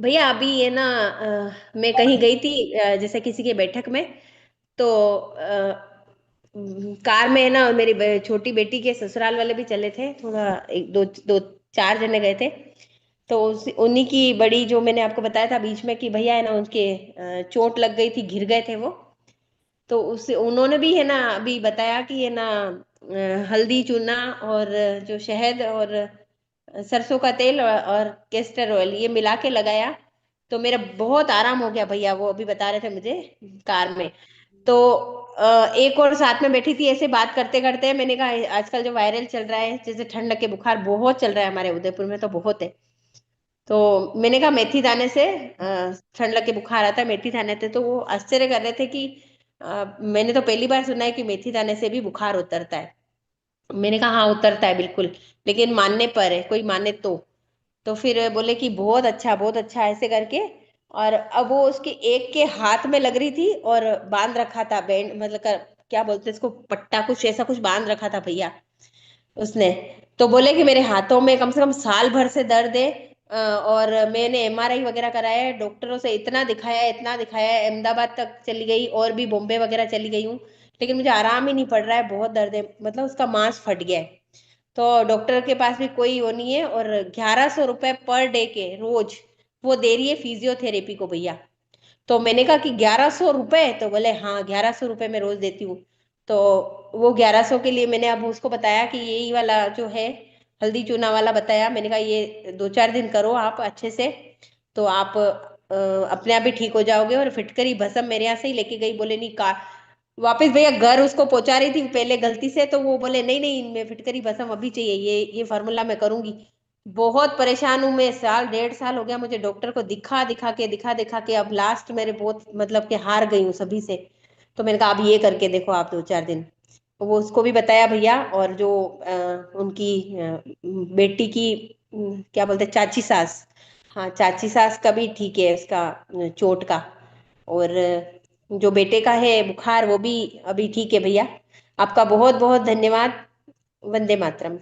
भैया अभी ये ना मैं कहीं गई थी, जैसे किसी के बैठक में। तो कार में है ना, मेरी छोटी बेटी के ससुराल वाले भी चले थे, थोड़ा एक दो दो चार जने गए थे। तो उन्हीं की बड़ी, जो मैंने आपको बताया था बीच में कि भैया है ना उनके चोट लग गई थी, गिर गए थे वो। तो उस उन्होंने भी है ना अभी बताया कि है ना हल्दी चूना और जो शहद और सरसों का तेल और कैस्टर ऑयल ये मिला के लगाया। तो मेरा बहुत आराम हो गया भैया, वो अभी बता रहे थे मुझे कार में। तो एक और साथ में बैठी थी, ऐसे बात करते करते मैंने कहा आजकल जो वायरल चल रहा है, जैसे ठंड के बुखार बहुत चल रहा है हमारे उदयपुर में, तो बहुत है। तो मैंने कहा मेथी दाने से ठंड लग के बुखार आता है मेथी दाने से। तो वो आश्चर्य कर रहे थे कि मैंने तो पहली बार सुना है कि मेथी दाने से भी बुखार उतरता है। मैंने कहा हाँ उतरता है बिल्कुल, लेकिन मानने पर है, कोई माने तो फिर बोले कि बहुत अच्छा ऐसे करके। और अब वो उसके एक के हाथ में लग रही थी और बांध रखा था बैंड, मतलब क्या बोलते हैं इसको, पट्टा कुछ ऐसा कुछ बांध रखा था भैया उसने। तो बोले कि मेरे हाथों में कम से कम साल भर से दर्द है। और मैंने एमआरआई वगैरह कराया है, डॉक्टरों से इतना दिखाया है, अहमदाबाद तक चली गई और भी बॉम्बे वगैरह चली गई हूँ, लेकिन मुझे आराम ही नहीं पड़ रहा है, बहुत दर्द है, मतलब उसका मांस फट गया है। तो डॉक्टर के पास भी कोई वो नहीं है, और 1100 रुपए पर डे के रोज वो दे रही है फिजियोथेरेपी को भैया। तो मैंने कहा कि 1100 रुपए, तो बोले हाँ 1100 रुपए मैं रोज देती हूँ। तो वो 1100 के लिए मैंने अब उसको बताया कि यही वाला जो है हल्दी चूना वाला बताया, मैंने कहा ये 2-4 दिन करो आप अच्छे से, तो आप अपने आप ही ठीक हो जाओगे। और फिटकरी भस्म मेरे यहाँ से ही लेके गई, बोले नहीं का वापस भैया घर उसको पहुंचा रही थी पहले गलती से, तो वो बोले नहीं नहीं मैं फिटकरी भस्म अभी चाहिए, ये फार्मूला मैं करूंगी। बहुत परेशान हूं मैं, साल 1.5 साल हो गया मुझे डॉक्टर को दिखा दिखा के, अब लास्ट मेरे बहुत मतलब कि हार गई हूँ सभी से। तो मैंने कहा अब ये करके देखो आप 2-4 दिन। तो वो उसको भी बताया भैया, और जो उनकी बेटी की क्या बोलते हैं, चाची सास। हाँ चाची सास का भी ठीक है उसका चोट का। और जो बेटे का है बुखार वो भी अभी ठीक है भैया। आपका बहुत बहुत धन्यवाद। वंदे मातरम।